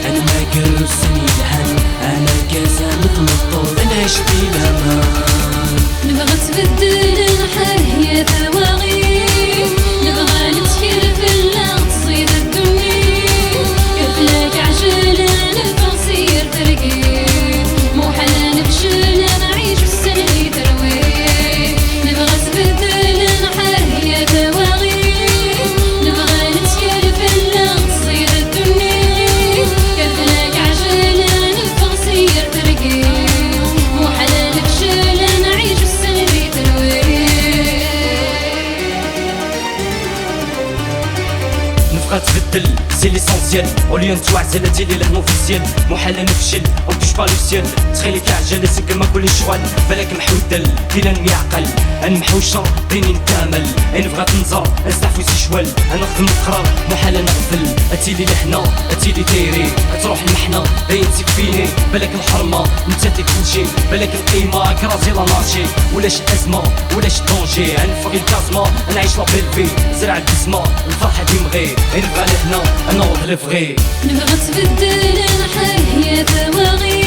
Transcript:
انا ما قرصني الهم، انا كاسة مثل الطول نعيش بالامان. نبغى تبدل الحال يا ثواغي، نبغى نتكل في اللغط تصيد الدنيا، كفلك عجلة الفرسير ترقي، مو حلا نفشل نعيش بالسلبي تروي. نبغى تبدل الحال يا ثواغي، نبغى نتكل في اللغط تصيد الدنيا، كفلك عجلة الفرسير ترقي، مو حلا نفشل نعيش بالسلبي تروي. نبغى تبدل سي ليسونسيال، اوليو نتوعزل ديالي لهنا اوفيسيال، محال نفشل او توش با لو سيال، تخيلي كعجله كما كل شوال، بالك محودل بلا نعقل، انا محوشه بيني نكامل، نبغى تنزر نزعف وسي شوال، انا نخدم القرار محال نغفل، اتيلي لهنا اتيلي دايري، تروح المحنه باين تكفيني، بالك الحرمه نتا كلشي، بالك القيمه كرازي لا مارشي، ولاش ازمه ولاش دونجي، نفوق الكازما نعيش لا بيلفي، زرع البسمه الفرحه ديمغي، نبغى لهنا انا الفغي. نبغى تبدل الحال يا ثواغي،